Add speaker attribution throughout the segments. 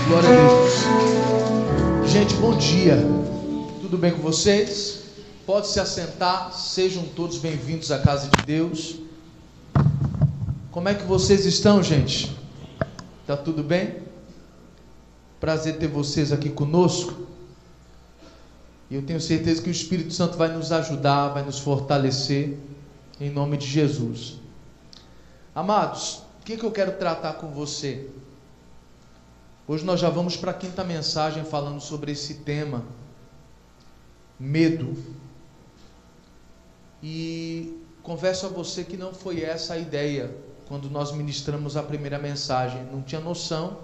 Speaker 1: Glória a Deus. Gente, bom dia. Tudo bem com vocês? Pode se assentar. Sejam todos bem-vindos à casa de Deus. Como é que vocês estão, gente? Tá tudo bem? Prazer ter vocês aqui conosco. E eu tenho certeza que o Espírito Santo vai nos ajudar, vai nos fortalecer, em nome de Jesus. Amados, o que eu quero tratar com você? Hoje nós já vamos para a quinta mensagem falando sobre esse tema, medo. E confesso a você que não foi essa a ideia quando nós ministramos a primeira mensagem. Não tinha noção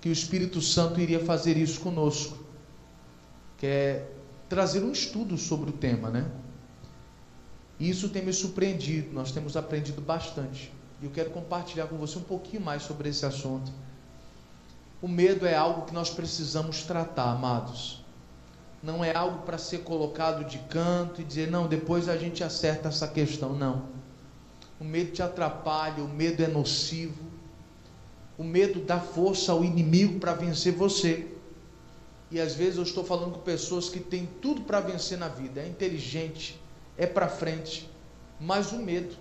Speaker 1: que o Espírito Santo iria fazer isso conosco, que é trazer um estudo sobre o tema, né? E isso tem me surpreendido, nós temos aprendido bastante. E eu quero compartilhar com você um pouquinho mais sobre esse assunto. O medo é algo que nós precisamos tratar, amados. Não é algo para ser colocado de canto e dizer, não, depois a gente acerta essa questão, não. O medo te atrapalha, o medo é nocivo. O medo dá força ao inimigo para vencer você. E às vezes eu estou falando com pessoas que têm tudo para vencer na vida, é inteligente, é para frente, mas o medo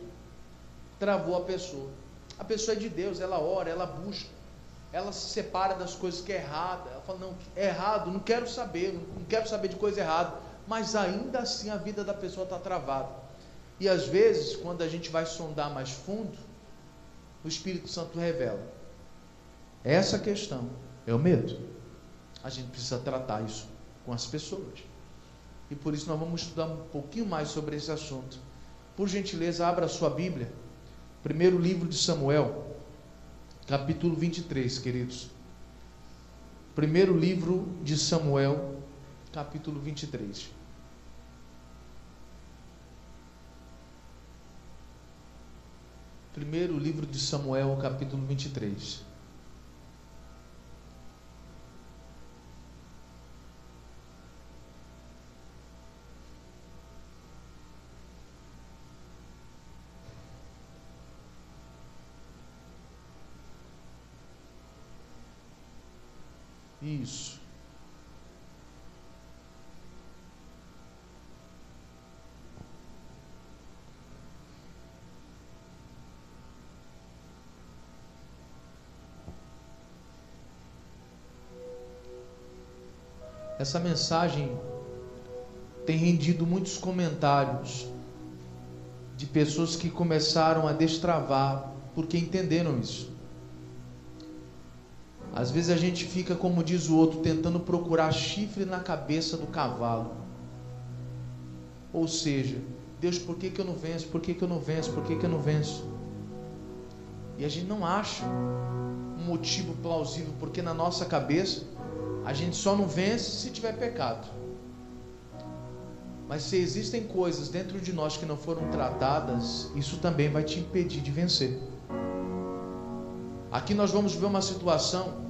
Speaker 1: travou a pessoa. A pessoa é de Deus, ela ora, ela busca, ela se separa das coisas que é errada, ela fala, não, é errado, não quero saber de coisa errada, mas ainda assim a vida da pessoa está travada. E às vezes, quando a gente vai sondar mais fundo, o Espírito Santo revela, essa questão é o medo. A gente precisa tratar isso com as pessoas. E por isso nós vamos estudar um pouquinho mais sobre esse assunto. Por gentileza, abra a sua Bíblia. Primeiro livro de Samuel, capítulo 23, queridos. Primeiro livro de Samuel, capítulo 23. Primeiro livro de Samuel, capítulo 23. Isso. Essa mensagem tem rendido muitos comentários de pessoas que começaram a destravar porque entenderam isso. Às vezes a gente fica, como diz o outro, tentando procurar chifre na cabeça do cavalo. Ou seja, Deus, por que eu não venço? Por que eu não venço? Por que eu não venço? E a gente não acha um motivo plausível, porque na nossa cabeça a gente só não vence se tiver pecado. Mas se existem coisas dentro de nós que não foram tratadas, isso também vai te impedir de vencer. Aqui nós vamos ver uma situação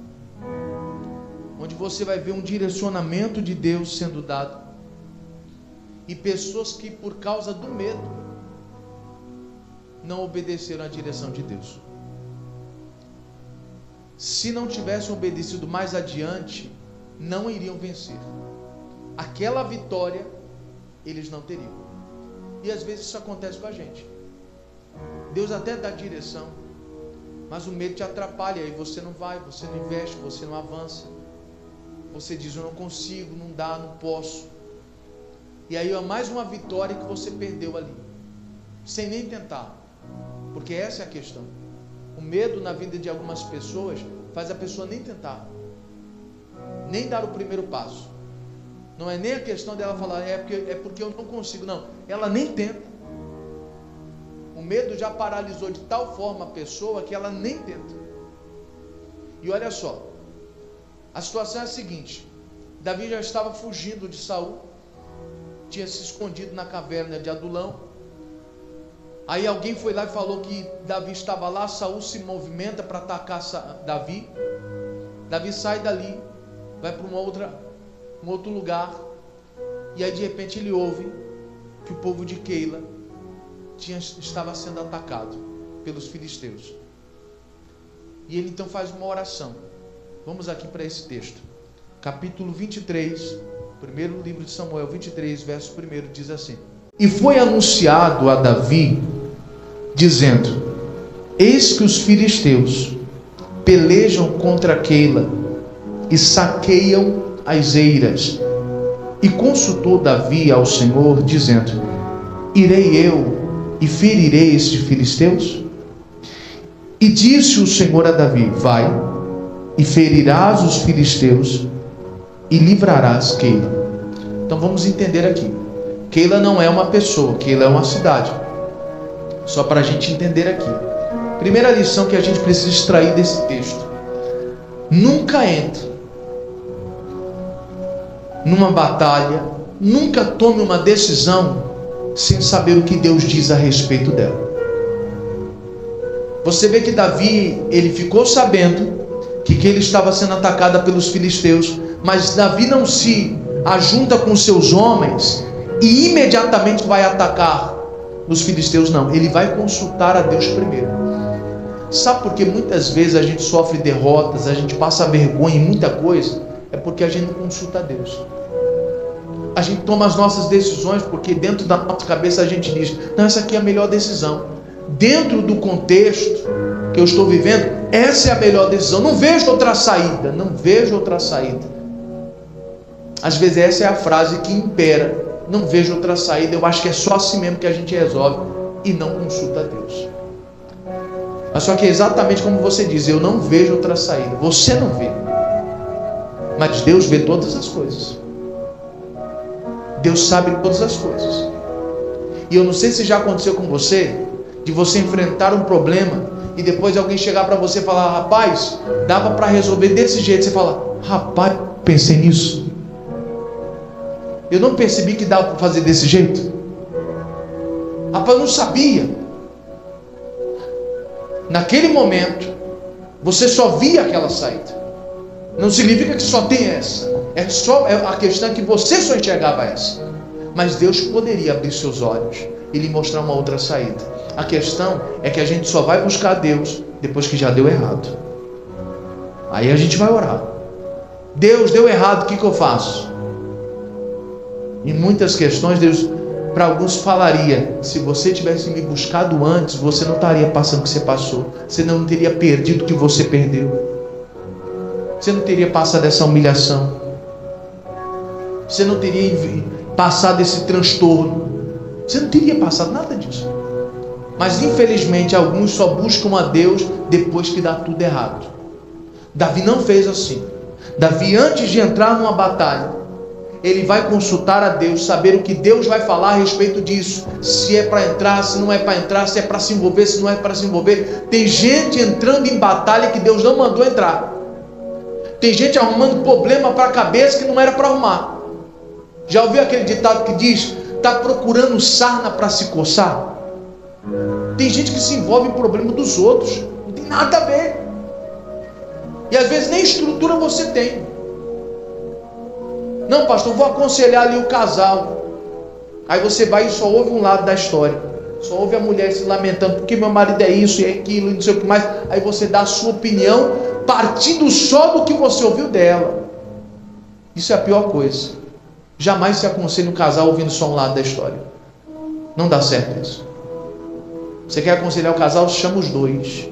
Speaker 1: onde você vai ver um direcionamento de Deus sendo dado e pessoas que por causa do medo não obedeceram à direção de Deus. Se não tivessem obedecido mais adiante, não iriam vencer. Aquela vitória eles não teriam. E às vezes isso acontece com a gente. Deus até dá direção, mas o medo te atrapalha, aí você não vai, você não investe, você não avança. Você diz, eu não consigo, não dá, não posso. E aí é mais uma vitória que você perdeu ali, sem nem tentar. Porque essa é a questão. O medo na vida de algumas pessoas faz a pessoa nem tentar, nem dar o primeiro passo. Não é nem a questão dela falar, é porque eu não consigo, não. Ela nem tenta. O medo já paralisou de tal forma a pessoa que ela nem tenta. E olha só, a situação é a seguinte: Davi já estava fugindo de Saul, tinha se escondido na caverna de Adulão. Aí alguém foi lá e falou que Davi estava lá. Saul se movimenta para atacar Davi. Davi sai dali, vai para um outro lugar, e aí de repente ele ouve que o povo de Keila estava sendo atacado pelos filisteus. E ele então faz uma oração. Vamos aqui para esse texto. Capítulo 23, primeiro livro de Samuel, 23, verso 1, diz assim: E foi anunciado a Davi, dizendo: Eis que os filisteus pelejam contra Keila e saqueiam as eiras. E consultou Davi ao Senhor, dizendo: Irei eu e ferirei estes filisteus? E disse o Senhor a Davi: Vai, e ferirás os filisteus, e livrarás Keila. Então vamos entender aqui. Keila não é uma pessoa, Keila é uma cidade. Só para a gente entender aqui. Primeira lição que a gente precisa extrair desse texto: nunca entre numa batalha, nunca tome uma decisão sem saber o que Deus diz a respeito dela. Você vê que Davi, ele ficou sabendo que ele estava sendo atacada pelos filisteus, mas Davi não se ajunta com seus homens e imediatamente vai atacar os filisteus, não. Ele vai consultar a Deus primeiro. Sabe por que muitas vezes a gente sofre derrotas, a gente passa vergonha em muita coisa? É porque a gente não consulta a Deus. A gente toma as nossas decisões porque dentro da nossa cabeça a gente diz: não, essa aqui é a melhor decisão. Dentro do contexto que eu estou vivendo, essa é a melhor decisão. Não vejo outra saída. Não vejo outra saída. Às vezes essa é a frase que impera. Não vejo outra saída. Eu acho que é só assim mesmo que a gente resolve. E não consulta a Deus. Mas só que é exatamente como você diz: eu não vejo outra saída. Você não vê. Mas Deus vê todas as coisas. Deus sabe todas as coisas. E eu não sei se já aconteceu com você, de você enfrentar um problema e depois alguém chegar para você e falar: rapaz, dava para resolver desse jeito. Você fala: rapaz, pensei nisso. Eu não percebi que dava para fazer desse jeito. Rapaz, eu não sabia. Naquele momento, você só via aquela saída. Não significa que só tem essa. A questão é que você só enxergava essa. Mas Deus poderia abrir seus olhos e lhe mostrar uma outra saída. A questão é que a gente só vai buscar Deus depois que já deu errado. Aí a gente vai orar: Deus, deu errado, o que eu faço? Em muitas questões, Deus, para alguns, falaria: se você tivesse me buscado antes, você não estaria passando o que você passou. Você não teria perdido o que você perdeu. Você não teria passado essa humilhação. Você não teria passado esse transtorno. Você não teria passado nada disso. Mas infelizmente alguns só buscam a Deus depois que dá tudo errado. Davi não fez assim. Davi, antes de entrar numa batalha, ele vai consultar a Deus, saber o que Deus vai falar a respeito disso. Se é para entrar, se não é para entrar, se é para se envolver, se não é para se envolver. Tem gente entrando em batalha que Deus não mandou entrar. Tem gente arrumando problema para a cabeça que não era para arrumar. Já ouviu aquele ditado que diz: está procurando sarna para se coçar? Tem gente que se envolve em problema dos outros. Não tem nada a ver. E às vezes nem estrutura você tem. Não, pastor, vou aconselhar ali o casal. Aí você vai e só ouve um lado da história. Só ouve a mulher se lamentando: porque meu marido é isso e é aquilo e não sei o que mais. Aí você dá a sua opinião partindo só do que você ouviu dela. Isso é a pior coisa. Jamais se aconselha um casal ouvindo só um lado da história. Não dá certo isso. Você quer aconselhar o casal? Chama os dois.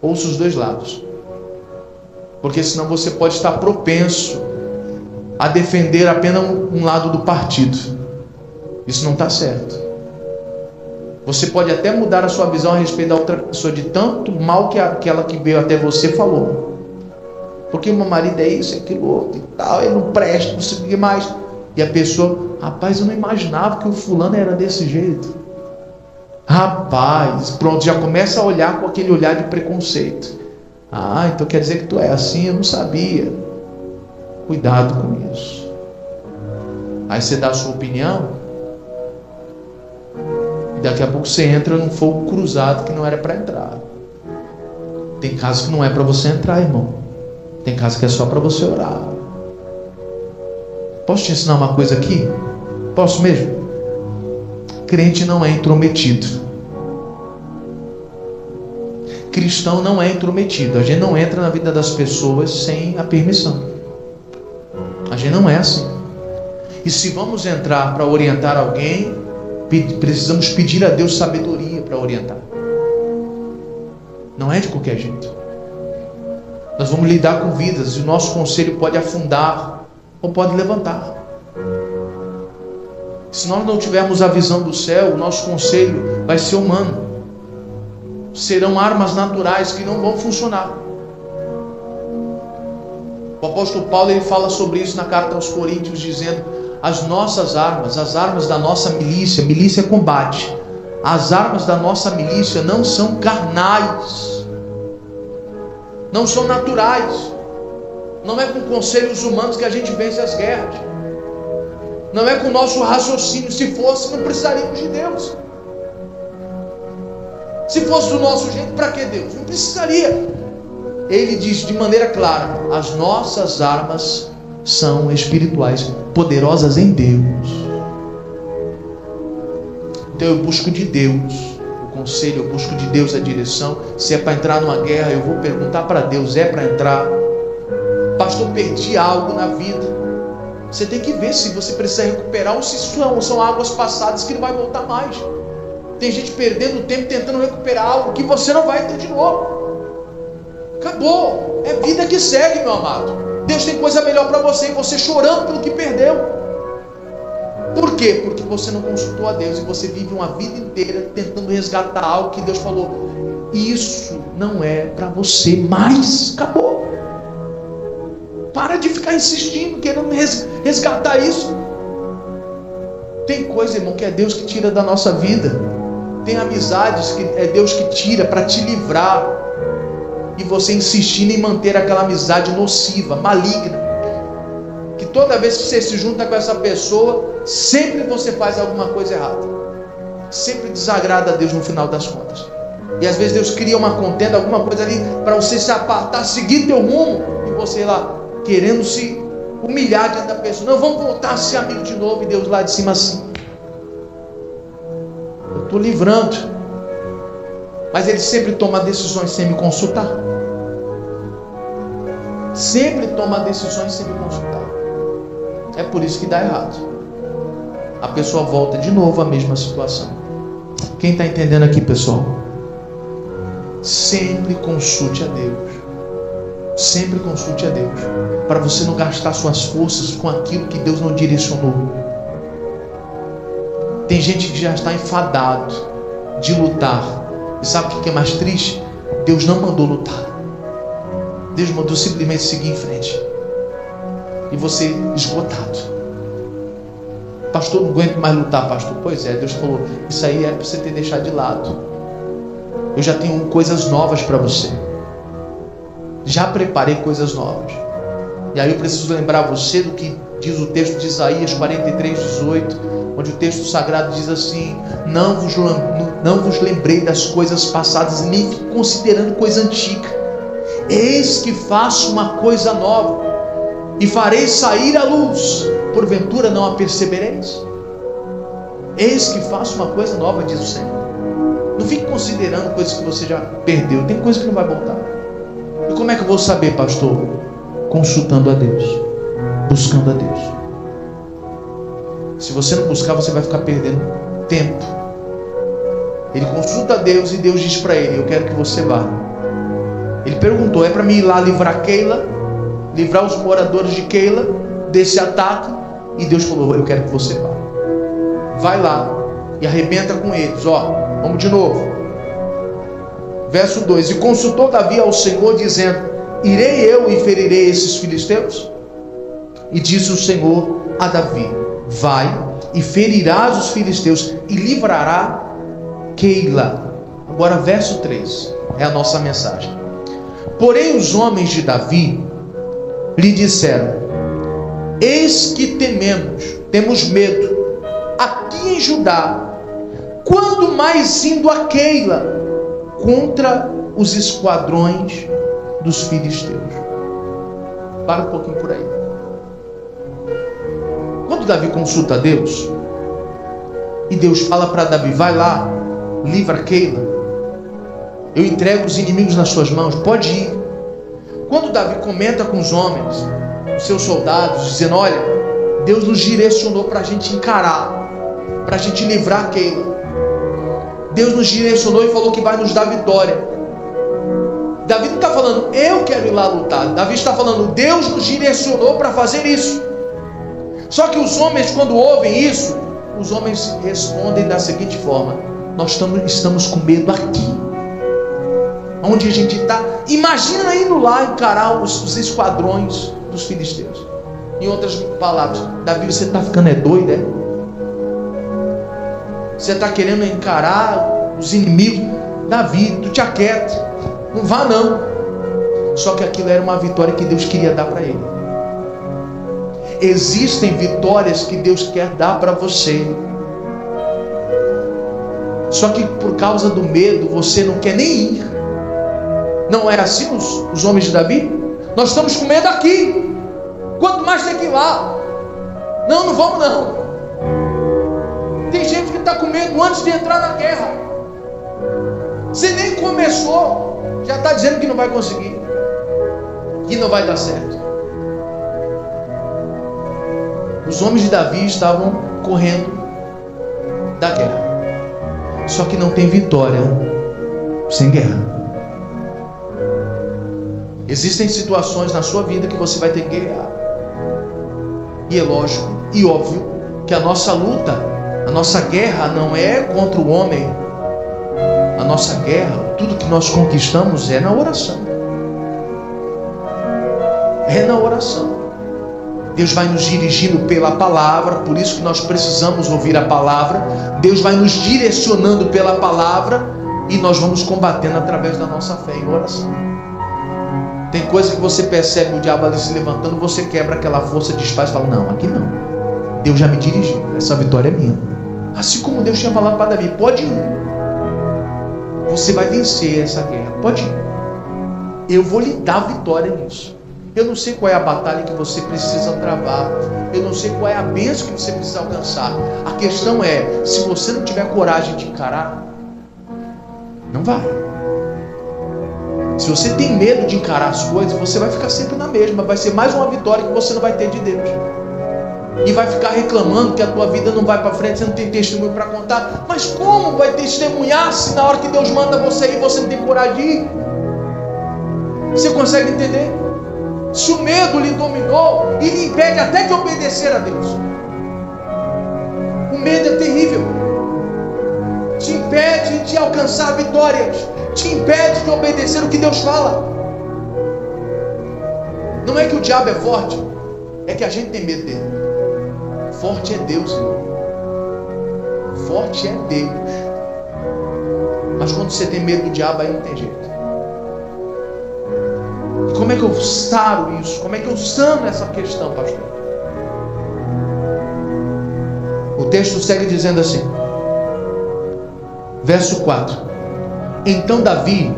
Speaker 1: Ouça os dois lados. Porque senão você pode estar propenso a defender apenas um lado do partido. Isso não está certo. Você pode até mudar a sua visão a respeito da outra pessoa, de tanto mal que aquela que veio até você falou. Porque meu marido é isso, é aquilo outro e tal, ele não presta, não sei o que mais. E a pessoa: rapaz, eu não imaginava que o fulano era desse jeito. Rapaz, pronto, já começa a olhar com aquele olhar de preconceito. Ah, então quer dizer que tu é assim, eu não sabia. Cuidado com isso. Aí você dá a sua opinião e daqui a pouco você entra num fogo cruzado que não era para entrar. Tem casos que não é para você entrar, irmão. Tem casos que é só para você orar. Posso te ensinar uma coisa aqui? Posso mesmo? Crente não é intrometido. Cristão não é intrometido. A gente não entra na vida das pessoas sem a permissão. A gente não é assim. E se vamos entrar para orientar alguém, precisamos pedir a Deus sabedoria para orientar. Não é de qualquer jeito. Nós vamos lidar com vidas e o nosso conselho pode afundar ou pode levantar. Se nós não tivermos a visão do céu, o nosso conselho vai ser humano. Serão armas naturais que não vão funcionar. O apóstolo Paulo ele fala sobre isso na carta aos Coríntios, dizendo: as nossas armas, as armas da nossa milícia, milícia é combate, as armas da nossa milícia não são carnais, não são naturais. Não é com conselhos humanos que a gente vence as guerras. Não é com o nosso raciocínio. Se fosse, não precisaríamos de Deus. Se fosse do nosso jeito, para que Deus? Não precisaria. Ele diz de maneira clara: as nossas armas são espirituais, poderosas em Deus. Então eu busco de Deus o conselho, eu busco de Deus a direção. Se é para entrar numa guerra, eu vou perguntar para Deus: é para entrar? Pastor, perdi algo na vida. Você tem que ver se você precisa recuperar ou se são águas passadas que não vai voltar mais. Tem gente perdendo tempo tentando recuperar algo que você não vai ter de novo. Acabou. É vida que segue, meu amado. Deus tem coisa melhor para você e você chorando pelo que perdeu. Por quê? Porque você não consultou a Deus e você vive uma vida inteira tentando resgatar algo que Deus falou: isso não é para você mais. Acabou. Para de ficar insistindo, querendo resgatar isso. Tem coisa, irmão, que é Deus que tira da nossa vida. Tem amizades que é Deus que tira para te livrar. E você insistindo em manter aquela amizade nociva, maligna. Que toda vez que você se junta com essa pessoa, sempre você faz alguma coisa errada. Sempre desagrada a Deus no final das contas. E às vezes Deus cria uma contenda, alguma coisa ali, para você se apartar, seguir teu rumo. E você lá, querendo se humilhar diante da pessoa: não, vamos voltar a ser amigo de novo. E Deus lá de cima assim: eu estou livrando. Mas Ele sempre toma decisões sem me consultar. Sempre toma decisões sem me consultar. É por isso que dá errado. A pessoa volta de novo à mesma situação. Quem está entendendo aqui, pessoal? Sempre consulte a Deus. Sempre consulte a Deus, para você não gastar suas forças com aquilo que Deus não direcionou. Tem gente que já está enfadado de lutar. E sabe o que é mais triste? Deus não mandou lutar. Deus mandou simplesmente seguir em frente. E você esgotado: pastor, não aguento mais lutar, pastor. Pois é, Deus falou: isso aí é para você ter deixado de lado. Eu já tenho coisas novas para você. Já preparei coisas novas. E aí eu preciso lembrar você do que diz o texto de Isaías 43:18, onde o texto sagrado diz assim: não vos lembrei das coisas passadas, nem fique considerando coisa antiga. Eis que faço uma coisa nova, e farei sair a luz, porventura não a percebereis? Eis que faço uma coisa nova, diz o Senhor. Não fique considerando coisas que você já perdeu. Tem coisa que não vai voltar. E como é que eu vou saber, pastor? Consultando a Deus, buscando a Deus. Se você não buscar, você vai ficar perdendo tempo. Ele consulta a Deus e Deus diz para ele: eu quero que você vá. Ele perguntou: é para mim ir lá livrar Keila, livrar os moradores de Keila desse ataque? E Deus falou: eu quero que você vá. Vai lá e arrebenta com eles. Vamos de novo. Verso 2: e consultou Davi ao Senhor, dizendo: irei eu e ferirei esses filisteus? E disse o Senhor a Davi: vai e ferirás os filisteus e livrará Keila. Agora verso 3 é a nossa mensagem. Porém os homens de Davi lhe disseram: eis que temos medo aqui em Judá, quando mais indo a Keila contra os esquadrões dos filisteus. Para um pouquinho por aí. Quando Davi consulta a Deus, e Deus fala para Davi: vai lá, livra Keila, eu entrego os inimigos nas suas mãos, pode ir. Quando Davi comenta com os homens, os seus soldados, dizendo: olha, Deus nos direcionou para a gente encarar, para a gente livrar Keila. Deus nos direcionou e falou que vai nos dar vitória. Davi não está falando, eu quero ir lá lutar. Davi está falando, Deus nos direcionou para fazer isso. Só que os homens, quando ouvem isso, os homens respondem da seguinte forma: nós estamos com medo aqui, onde a gente está. Imagina indo lá encarar os esquadrões dos filisteus. Em outras palavras, Davi, você está ficando doido, é? Você está querendo encarar os inimigos? Davi, tu te aquieta, não vá não. Só que aquilo era uma vitória que Deus queria dar para ele. Existem vitórias que Deus quer dar para você, só que por causa do medo você não quer nem ir. Não era assim os homens de Davi? Nós estamos com medo aqui, quanto mais tem que ir lá. Não, não vamos não. Tem gente que está com medo antes de entrar na guerra. Você nem começou, já está dizendo que não vai conseguir, que não vai dar certo. Os homens de Davi estavam correndo da guerra. Só que não tem vitória sem guerra. Existem situações na sua vida que você vai ter que guerrear. E é lógico e óbvio que a nossa luta, a nossa guerra não é contra o homem. A nossa guerra, tudo que nós conquistamos é na oração. É na oração. Deus vai nos dirigindo pela palavra, por isso que nós precisamos ouvir a palavra. Deus vai nos direcionando pela palavra e nós vamos combatendo através da nossa fé em oração. Tem coisa que você percebe o diabo ali se levantando, você quebra aquela força, desfaz e fala: não, aqui não. Deus já me dirigiu, essa vitória é minha. Assim como Deus tinha falado para Davi: pode ir. Você vai vencer essa guerra, pode ir. Eu vou lhe dar vitória nisso. Eu não sei qual é a batalha que você precisa travar. Eu não sei qual é a bênção que você precisa alcançar. A questão é, se você não tiver coragem de encarar, não vai. Se você tem medo de encarar as coisas, você vai ficar sempre na mesma. Vai ser mais uma vitória que você não vai ter de Deus. E vai ficar reclamando que a tua vida não vai para frente, você não tem testemunho para contar. Mas como vai testemunhar se na hora que Deus manda você ir, você não tem coragem de ir? Você consegue entender? Se o medo lhe dominou e lhe impede até de obedecer a Deus. O medo é terrível. Te impede de alcançar vitórias. Te impede de obedecer o que Deus fala. Não é que o diabo é forte, é que a gente tem medo dele. Forte é Deus, irmão. Forte é Deus. Mas quando você tem medo do diabo, aí não tem jeito. E como é que eu saro isso? Como é que eu sano essa questão, pastor? O texto segue dizendo assim, verso 4: então Davi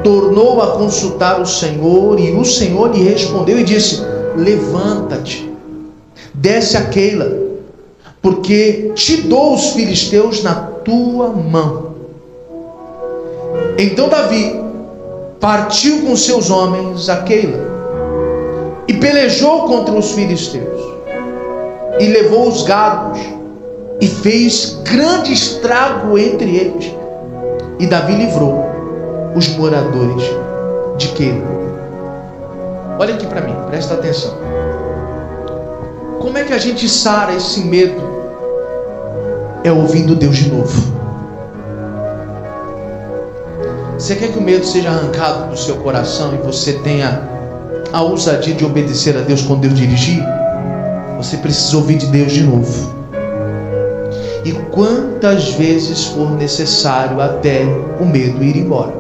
Speaker 1: tornou a consultar o Senhor, e o Senhor lhe respondeu e disse: levanta-te, desce a Keila, porque te dou os filisteus na tua mão. Então Davi partiu com seus homens a Keila e pelejou contra os filisteus e levou os gados e fez grande estrago entre eles. E Davi livrou os moradores de Keila. Olha aqui para mim, presta atenção. Como é que a gente sara esse medo? É ouvindo Deus de novo. Você quer que o medo seja arrancado do seu coração e você tenha a ousadia de obedecer a Deus quando Deus dirigir? Você precisa ouvir de Deus de novo. E quantas vezes for necessário até o medo ir embora.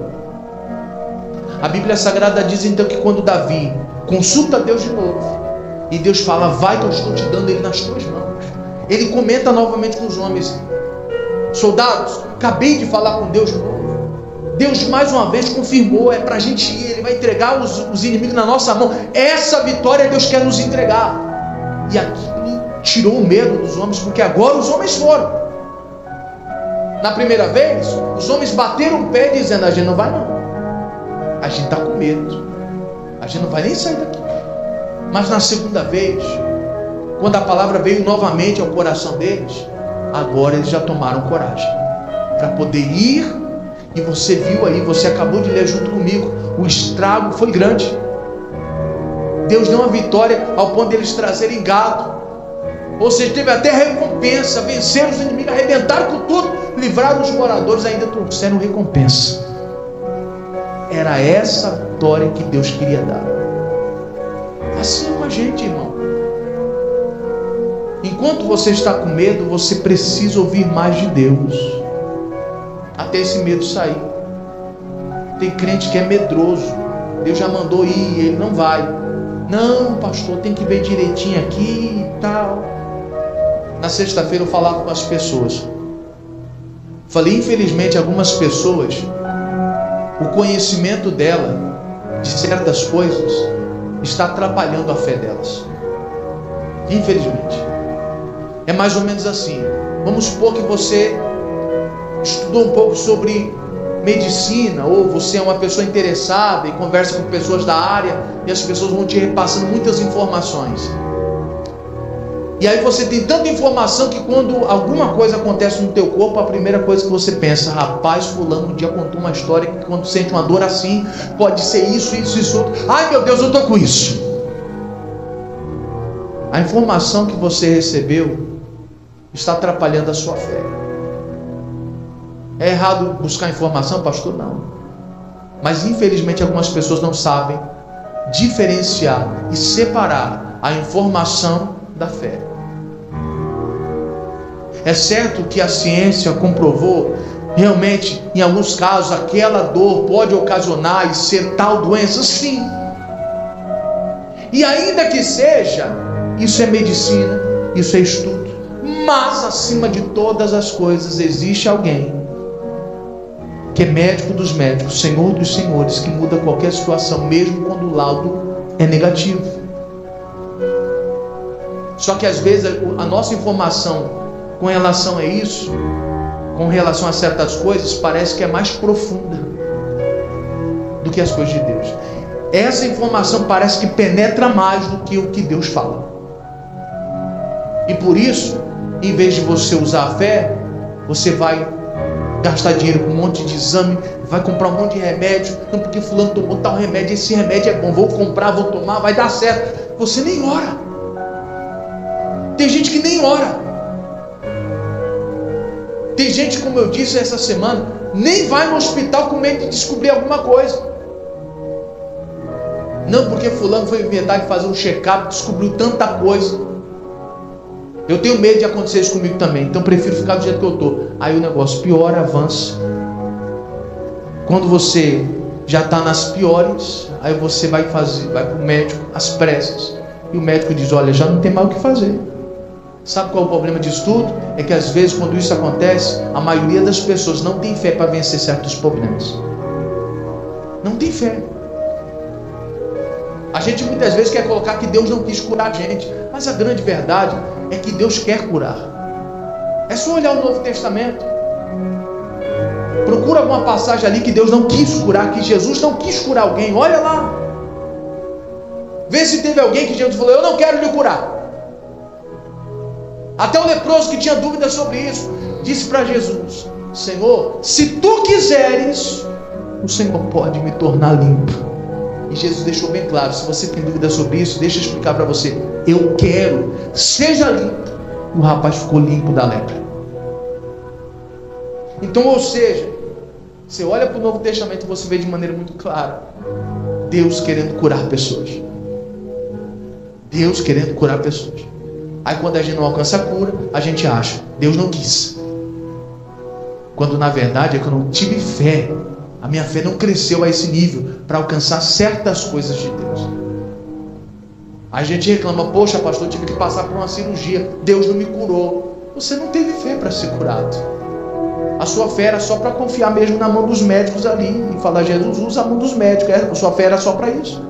Speaker 1: A Bíblia Sagrada diz então que quando Davi consulta Deus de novo, e Deus fala: vai que eu estou te dando ele nas tuas mãos. Ele comenta novamente com os homens: soldados, acabei de falar com Deus de novo. Deus mais uma vez confirmou, é para a gente ir, Ele vai entregar os inimigos na nossa mão. Essa vitória Deus quer nos entregar. E aquilo tirou o medo dos homens, porque agora os homens foram. Na primeira vez, os homens bateram o pé dizendo: a gente não vai não, a gente está com medo, a gente não vai nem sair daqui. Mas na segunda vez, quando a palavra veio novamente ao coração deles, agora eles já tomaram coragem para poder ir. E você viu aí, você acabou de ler junto comigo, o estrago foi grande. Deus deu uma vitória ao ponto de eles trazerem gado, ou seja, teve até recompensa. Venceram os inimigos, arrebentaram com tudo, livraram os moradores, ainda trouxeram recompensa. Era essa vitória que Deus queria dar. Assim com a gente, irmão. Enquanto você está com medo, você precisa ouvir mais de Deus, até esse medo sair. Tem crente que é medroso, Deus já mandou ir, ele não vai. Não, pastor, tem que ver direitinho aqui e tal. Na sexta-feira eu falava com as pessoas, falei, infelizmente algumas pessoas, o conhecimento dela de certas coisas está atrapalhando a fé delas. Infelizmente. É mais ou menos assim. Vamos supor que você estudou um pouco sobre medicina, ou você é uma pessoa interessada e conversa com pessoas da área, e as pessoas vão te repassando muitas informações. E aí você tem tanta informação que quando alguma coisa acontece no teu corpo, a primeira coisa que você pensa: rapaz, fulano um dia contou uma história que quando sente uma dor assim, pode ser isso, isso, isso outro. Ai meu Deus, eu estou com isso. A informação que você recebeu está atrapalhando a sua fé. É errado buscar informação, pastor? Não. Mas infelizmente algumas pessoas não sabem diferenciar e separar a informação da fé. É certo que a ciência comprovou realmente, em alguns casos, aquela dor pode ocasionar e ser tal doença, sim. E ainda que seja, isso é medicina, isso é estudo. Mas acima de todas as coisas existe alguém que é médico dos médicos, Senhor dos senhores, que muda qualquer situação, mesmo quando o laudo é negativo. Só que às vezes a nossa informação com relação a isso, com relação a certas coisas, parece que é mais profunda do que as coisas de Deus. Essa informação parece que penetra mais do que o que Deus fala. E por isso, em vez de você usar a fé, você vai gastar dinheiro com um monte de exame, vai comprar um monte de remédio. Não, porque fulano tomou tal remédio, esse remédio é bom, vou comprar, vou tomar, vai dar certo. Você nem ora. Tem gente que nem ora. Tem gente, como eu disse essa semana, nem vai no hospital com medo de descobrir alguma coisa. Não, porque fulano foi inventar de fazer um check-up, descobriu tanta coisa. Eu tenho medo de acontecer isso comigo também, então prefiro ficar do jeito que eu estou. Aí o negócio piora, avança. Quando você já está nas piores, aí você vai para o médico às pressas, e o médico diz: olha, já não tem mais o que fazer. Sabe qual é o problema disso tudo? É que às vezes quando isso acontece, a maioria das pessoas não tem fé para vencer certos problemas. Não tem fé. A gente muitas vezes quer colocar que Deus não quis curar a gente, mas a grande verdade é que Deus quer curar. É só olhar o Novo Testamento. Procura alguma passagem ali que Deus não quis curar, que Jesus não quis curar alguém. Olha lá. Vê se teve alguém que Jesus falou: eu não quero lhe curar. Até o leproso, que tinha dúvidas sobre isso, disse para Jesus: Senhor, se tu quiseres, o Senhor pode me tornar limpo. E Jesus deixou bem claro: se você tem dúvida sobre isso, deixa eu explicar para você. Eu quero, seja limpo. O rapaz ficou limpo da lepra. Então, ou seja, você olha para o Novo Testamento e você vê de maneira muito clara Deus querendo curar pessoas. Deus querendo curar pessoas. Aí quando a gente não alcança a cura, a gente acha: Deus não quis. Quando na verdade é que eu não tive fé. A minha fé não cresceu a esse nível para alcançar certas coisas de Deus. A gente reclama: poxa, pastor, eu tive que passar por uma cirurgia, Deus não me curou. Você não teve fé para ser curado. A sua fé era só para confiar mesmo na mão dos médicos ali e falar: Jesus, usa a mão dos médicos. A sua fé era só para isso.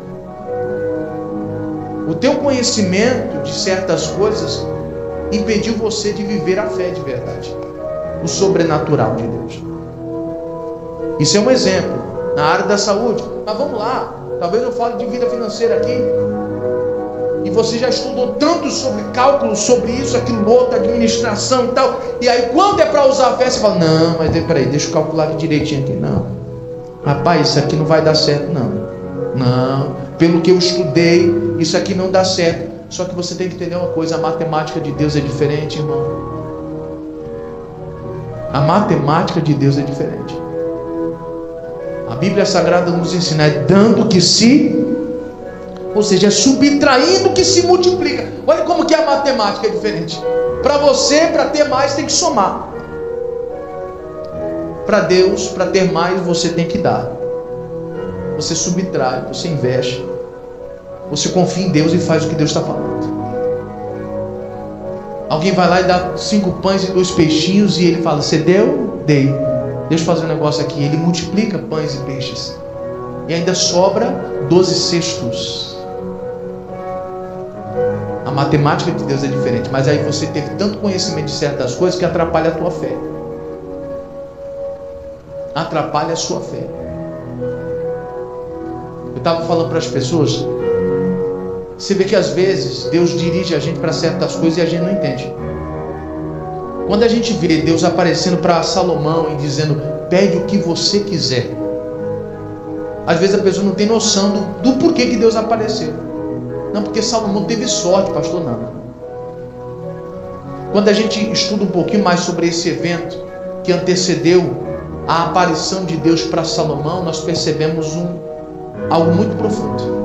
Speaker 1: O teu conhecimento de certas coisas impediu você de viver a fé de verdade. o sobrenatural de Deus. Isso é um exemplo na área da saúde. Mas vamos lá, talvez eu fale de vida financeira aqui, e você já estudou tanto sobre cálculo, sobre isso, aquilo outro, administração e tal, e aí quando é para usar a fé, você fala, não, mas peraí, deixa eu calcular direitinho aqui. Não, rapaz, isso aqui não vai dar certo, não, pelo que eu estudei, isso aqui não dá certo. Só que você tem que entender uma coisa, a matemática de Deus é diferente, irmão. A matemática de Deus é diferente. A Bíblia Sagrada nos ensina, é dando que se, ou seja, é subtraindo que se multiplica. Olha como que a matemática é diferente. Para você, para ter mais, tem que somar. Para Deus, para ter mais, você tem que dar. Você subtrai, você investe, você confia em Deus e faz o que Deus está falando. Alguém vai lá e dá 5 pães e 2 peixinhos, e ele fala, você deu? Dei. Deixa eu fazer um negócio aqui. Ele multiplica pães e peixes, e ainda sobra 12 cestos. A matemática de Deus é diferente. Mas aí você teve tanto conhecimento de certas coisas que atrapalha a tua fé. Atrapalha a sua fé. Eu estava falando para as pessoas, você vê que às vezes Deus dirige a gente para certas coisas e a gente não entende. Quando a gente vê Deus aparecendo para Salomão e dizendo, pede o que você quiser, às vezes a pessoa não tem noção do porquê que Deus apareceu. Não, porque Salomão teve sorte, pastor, não. Quando a gente estuda um pouquinho mais sobre esse evento que antecedeu a aparição de Deus para Salomão, nós percebemos algo muito profundo.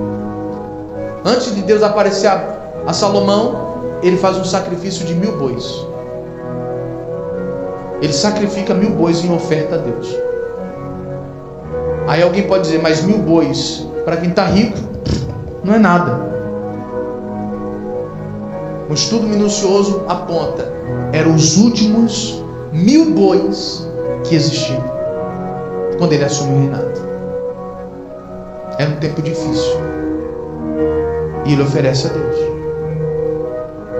Speaker 1: Antes de Deus aparecer a Salomão, ele faz um sacrifício de 1000 bois. Ele sacrifica 1000 bois em oferta a Deus. Aí alguém pode dizer, mas 1000 bois, para quem está rico, não é nada. Um estudo minucioso aponta, eram os últimos 1000 bois que existiam quando ele assumiu o reinado. Era um tempo difícil, e ele oferece a Deus.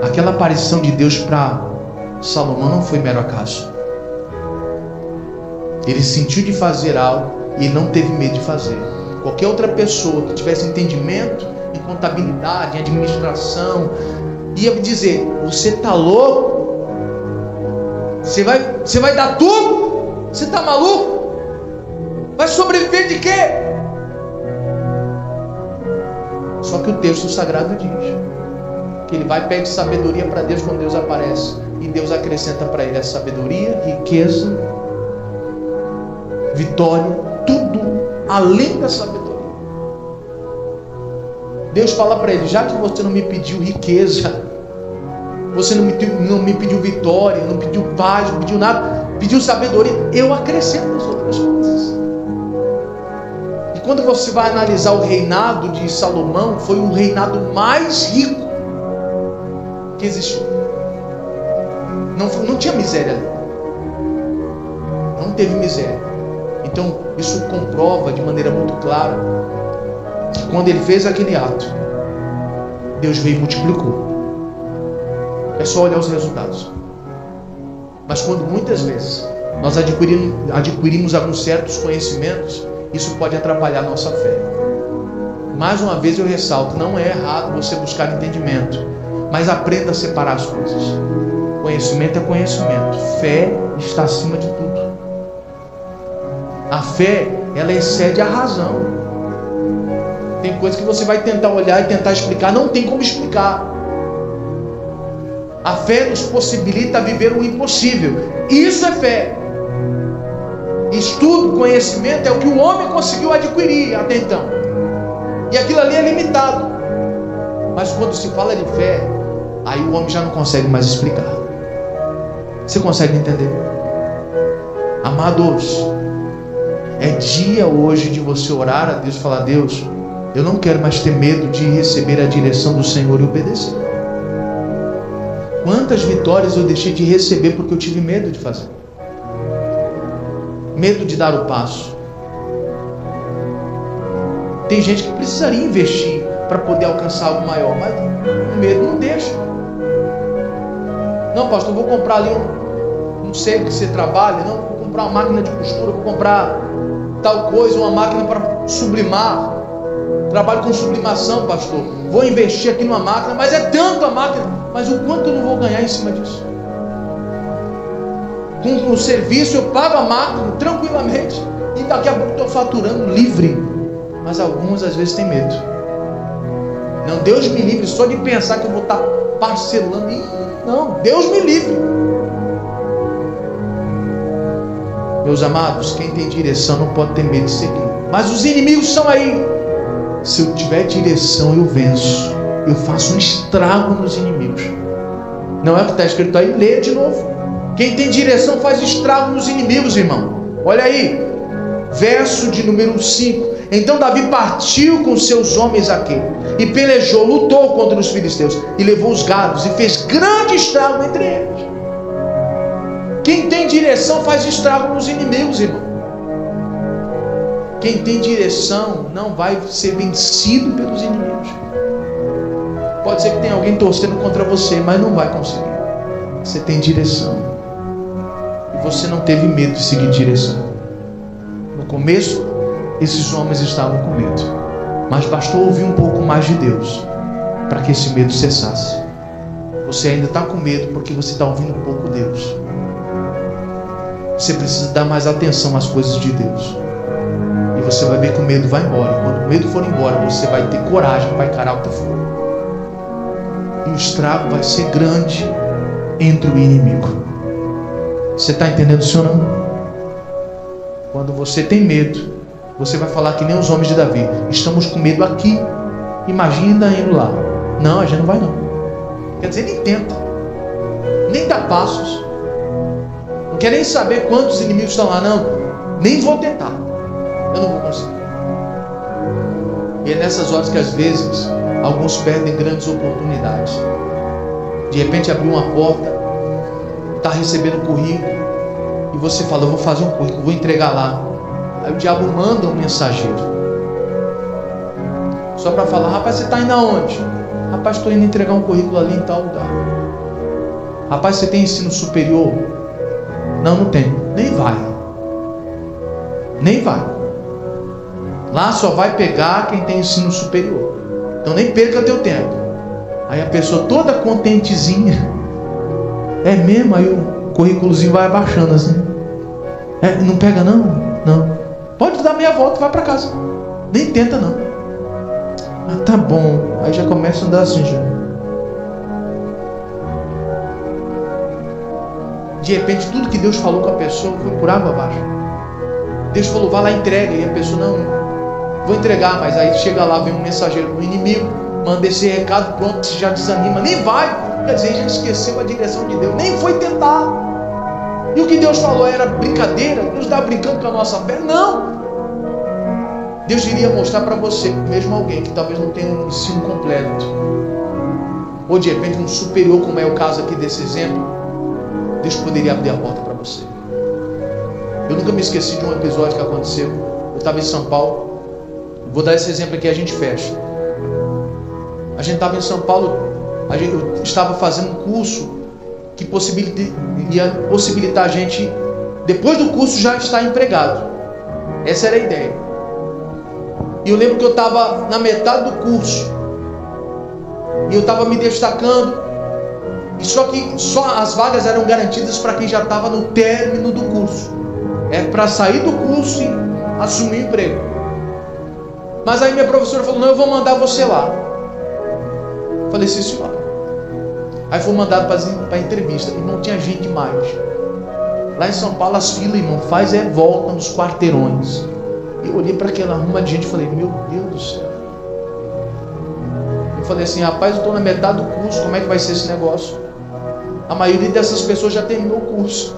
Speaker 1: Aquela aparição de Deus para Salomão não foi mero acaso. Ele sentiu de fazer algo e ele não teve medo de fazer. Qualquer outra pessoa que tivesse entendimento em contabilidade, em administração, ia dizer, você está louco? Você vai dar tudo? Você está maluco? Vai sobreviver de quê? Só que o texto sagrado diz que ele vai e pede sabedoria para Deus quando Deus aparece, e Deus acrescenta para ele a sabedoria, riqueza, vitória, tudo além da sabedoria. Deus fala para ele, já que você não me pediu riqueza, você não me pediu vitória, não pediu paz, não pediu nada, pediu sabedoria, eu acrescento as outras coisas. E quando você vai analisar o reinado de Salomão, foi o reinado mais rico que existiu. Não tinha miséria ali, não teve miséria. Então isso comprova de maneira muito clara que quando ele fez aquele ato, Deus veio e multiplicou. É só olhar os resultados. Mas quando muitas vezes nós adquirimos alguns certos conhecimentos, isso pode atrapalhar a nossa fé. Mais uma vez eu ressalto, não é errado você buscar entendimento, mas aprenda a separar as coisas. Conhecimento é conhecimento, fé está acima de tudo. A fé, ela excede a razão. Tem coisa que você vai tentar olhar e tentar explicar, não tem como explicar. A fé nos possibilita viver o impossível. Isso é fé. Estudo, conhecimento é o que o homem conseguiu adquirir até então. E aquilo ali é limitado. Mas quando se fala de fé, aí o homem já não consegue mais explicar. Você consegue entender? Amados, é dia hoje de você orar a Deus e falar, Deus, eu não quero mais ter medo de receber a direção do Senhor e obedecer. Quantas vitórias eu deixei de receber porque eu tive medo de fazer, medo de dar o passo. Tem gente que precisaria investir para poder alcançar algo maior, mas o medo não deixa. Não, pastor, eu vou comprar ali não sei o que você trabalha, não, vou comprar uma máquina de costura, vou comprar tal coisa, uma máquina para sublimar, trabalho com sublimação, pastor, vou investir aqui numa máquina, mas é tanto a máquina, mas o quanto eu não vou ganhar em cima disso? Com o serviço eu pago a máquina tranquilamente, e daqui a pouco estou faturando livre. Mas alguns às vezes têm medo. Não, Deus me livre só de pensar que eu vou estar parcelando. Não, Deus me livre. Meus amados, quem tem direção não pode ter medo de seguir. Mas os inimigos são aí. Se eu tiver direção, eu venço. Eu faço um estrago nos inimigos. Não é o que está escrito aí? Lê de novo. Quem tem direção faz estrago nos inimigos, irmão. Olha aí, verso de número 5. Então Davi partiu com seus homens aqui, e pelejou, lutou contra os filisteus, e levou os gados, e fez grande estrago entre eles. Quem tem direção faz estrago nos inimigos, irmão. Quem tem direção não vai ser vencido pelos inimigos. Pode ser que tenha alguém torcendo contra você, mas não vai conseguir. Você tem direção, e você não teve medo de seguir direção. No começo, esses homens estavam com medo, mas bastou ouvir um pouco mais de Deus para que esse medo cessasse. Você ainda está com medo porque você está ouvindo pouco Deus. Você precisa dar mais atenção às coisas de Deus, e você vai ver que o medo vai embora. Quando o medo for embora, você vai ter coragem para encarar o que for, e o estrago vai ser grande entre o inimigo. Você está entendendo isso ou não? Quando você tem medo, você vai falar que nem os homens de Davi: estamos com medo aqui, imagina indo lá. Não, a gente não vai não. Quer dizer, nem tenta, nem dá passos, não quer nem saber quantos inimigos estão lá. Não, nem vou tentar, eu não vou conseguir. E é nessas horas que às vezes alguns perdem grandes oportunidades. De repente abriu uma porta, está recebendo currículo, e você fala: eu vou fazer um currículo, vou entregar lá. Aí o diabo manda um mensageiro, só para falar: rapaz, você está indo aonde? Rapaz, estou indo entregar um currículo ali em tal lugar. Rapaz, você tem ensino superior? Não, não tem. Nem vai. Nem vai. Lá só vai pegar quem tem ensino superior. Então nem perca teu tempo. Aí a pessoa toda contentezinha: é mesmo? Aí o currículozinho vai abaixando assim. Não pega não? Não. Pode dar meia volta e vai para casa. Nem tenta não. Ah, tá bom. Aí já começa a andar assim já. De repente tudo que Deus falou com a pessoa foi por água abaixo. Deus falou: vai lá e entrega. E a pessoa: não, vou entregar. Mas aí chega lá, vem um mensageiro do inimigo, manda esse recado, pronto, você já desanima, nem vai. Quer dizer, já esqueceu a direção de Deus, nem foi tentar. E o que Deus falou era brincadeira? Deus estava brincando com a nossa fé? Não. Deus iria mostrar para você, mesmo alguém que talvez não tenha um ensino completo, ou de repente um superior, como é o caso aqui desse exemplo, Deus poderia abrir a porta para você. Eu nunca me esqueci de um episódio que aconteceu. Eu estava em São Paulo. Vou dar esse exemplo aqui e a gente fecha. A gente estava em São Paulo, eu estava fazendo um curso que ia possibilitar a gente, depois do curso, já estar empregado. Essa era a ideia. E eu lembro que eu estava na metade do curso, e eu estava me destacando, e só as vagas eram garantidas para quem já estava no término do curso. É para sair do curso e assumir o emprego. Mas aí minha professora falou: não, eu vou mandar você lá. Eu falei: sim, senhor. Aí foi mandado para entrevista. Irmão, tinha gente demais. Lá em São Paulo as filas, irmão, volta nos quarteirões. Eu olhei para aquela ruma de gente e falei: meu Deus do céu. Eu falei assim: rapaz, eu estou na metade do curso, como é que vai ser esse negócio? A maioria dessas pessoas já terminou o curso.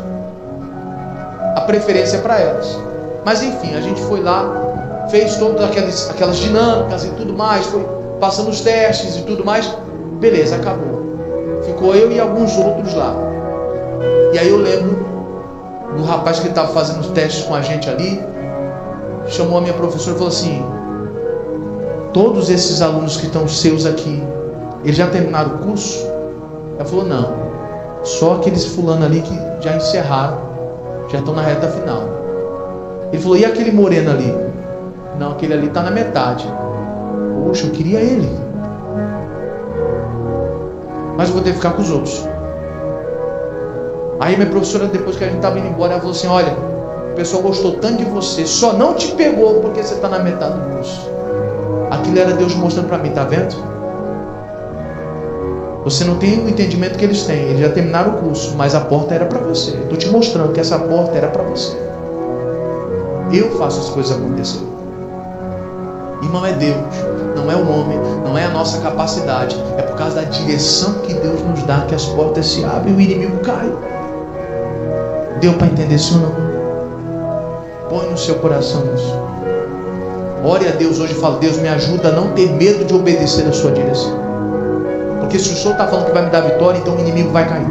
Speaker 1: A preferência é para elas. Mas enfim, a gente foi lá, fez todas aquelas dinâmicas e tudo mais, foi passando os testes e tudo mais. Beleza, acabou. Ficou eu e alguns outros lá. E aí eu lembro do rapaz que estava fazendo os testes com a gente ali, chamou a minha professora e falou assim: todos esses alunos que estão seus aqui, eles já terminaram o curso? Ela falou: não. Só aqueles fulano ali que já encerraram, já estão na reta final. Ele falou, e aquele moreno ali? Não, aquele ali está na metade. Poxa, eu queria ele, mas eu vou ter que ficar com os outros. Aí minha professora, depois que a gente estava indo embora, ela falou assim, olha, o pessoal gostou tanto de você, só não te pegou porque você está na metade do curso. Aquilo era Deus mostrando para mim, tá vendo? Você não tem o entendimento que eles têm. Eles já terminaram o curso, mas a porta era para você. Eu estou te mostrando que essa porta era para você. Eu faço as coisas acontecerem. Irmão, é Deus, não é o homem, não é a nossa capacidade. É por causa da direção que Deus nos dá que as portas se abrem e o inimigo cai. Deu para entender isso ou não? Põe no seu coração isso. Ore a Deus hoje e fala, Deus, me ajuda a não ter medo de obedecer a sua direção. Porque se o Senhor está falando que vai me dar vitória, então o inimigo vai cair.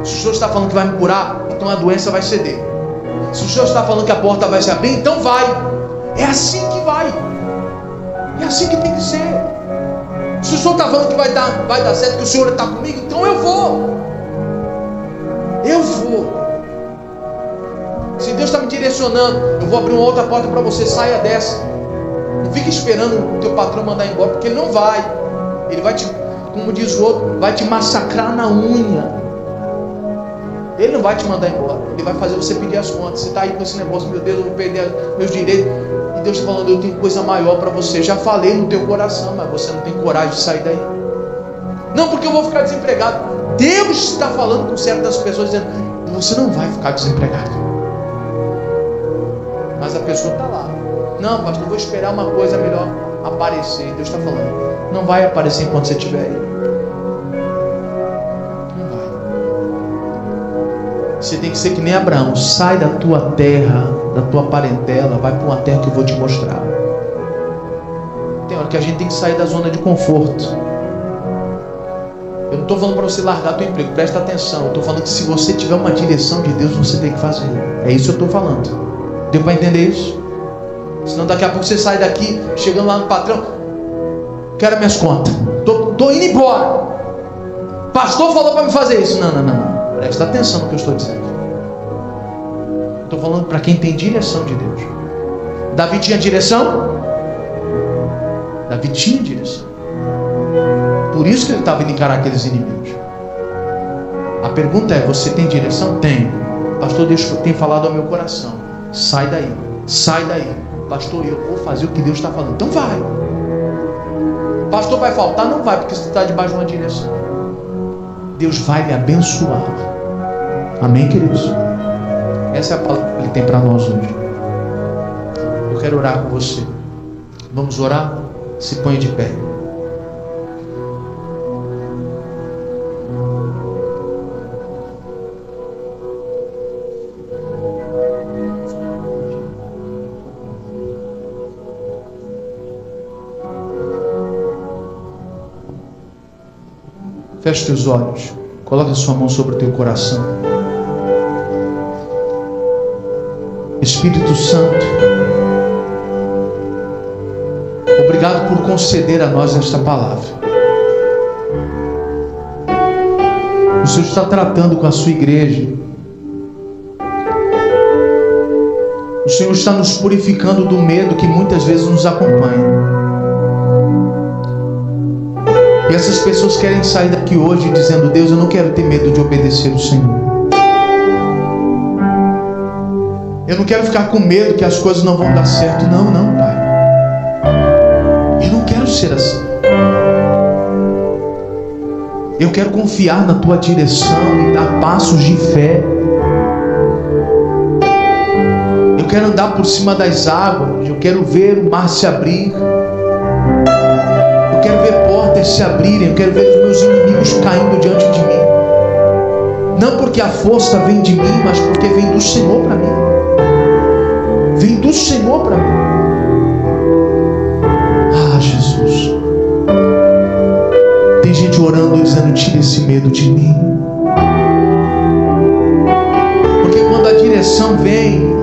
Speaker 1: Se o Senhor está falando que vai me curar, então a doença vai ceder. Se o Senhor está falando que a porta vai se abrir, então vai. É assim que vai. É assim que tem que ser. Se o Senhor está falando que vai dar certo, que o Senhor está comigo, então eu vou. Eu vou. Se Deus está me direcionando, eu vou abrir uma outra porta para você, saia dessa. Não fique esperando o teu patrão mandar embora, porque ele não vai. Ele vai te, como diz o outro, vai te massacrar na unha. Ele não vai te mandar embora. Ele vai fazer você pedir as contas. Você está aí com esse negócio, meu Deus, eu vou perder meus direitos. E Deus está falando, eu tenho coisa maior para você. Já falei no teu coração, mas você não tem coragem de sair daí. Não, porque eu vou ficar desempregado. Deus está falando com certas pessoas, dizendo, você não vai ficar desempregado. Mas a pessoa está lá. Não, pastor, eu vou esperar uma coisa melhor aparecer. Deus está falando, não vai aparecer enquanto você estiver aí. Não vai. Você tem que ser que nem Abraão. Sai da tua terra, da tua parentela, vai para uma terra que eu vou te mostrar. Tem hora que a gente tem que sair da zona de conforto. Eu não estou falando para você largar teu emprego, presta atenção. Eu estou falando que se você tiver uma direção de Deus, você tem que fazer. É isso que eu estou falando. Deu para entender isso? Senão daqui a pouco você sai daqui, chegando lá no patrão, quero minhas contas, tô indo embora. Pastor falou para me fazer isso. Não. Presta atenção no que eu estou dizendo. Estou falando para quem tem direção de Deus. Davi tinha direção? Davi tinha direção. Por isso que ele estava indo encarar aqueles inimigos. A pergunta é, você tem direção? Tenho. Pastor, Deus tem falado ao meu coração. Sai daí, sai daí. Pastor, eu vou fazer o que Deus está falando. Então vai. Pastor, vai faltar? Não vai, porque você está debaixo de uma direção. Deus vai lhe abençoar. Amém, queridos? Essa é a palavra que Ele tem para nós hoje. Eu quero orar com você. Vamos orar? Se põe de pé. Feche teus olhos. Coloque a sua mão sobre o teu coração. Espírito Santo, obrigado por conceder a nós esta palavra. O Senhor está tratando com a sua igreja. O Senhor está nos purificando do medo que muitas vezes nos acompanha. E essas pessoas querem sair daqui hoje dizendo, Deus, eu não quero ter medo de obedecer o Senhor. Eu não quero ficar com medo que as coisas não vão dar certo. Não, Pai. Eu não quero ser assim. Eu quero confiar na Tua direção e dar passos de fé. Eu quero andar por cima das águas. Eu quero ver o mar se abrir. Eu quero ver portas se abrirem. Eu quero ver os meus inimigos caindo diante de mim. Não porque a força vem de mim, mas porque vem do Senhor para mim. Vem do Senhor para mim. Ah, Jesus. Tem gente orando dizendo, tira esse medo de mim. Porque quando a direção vem,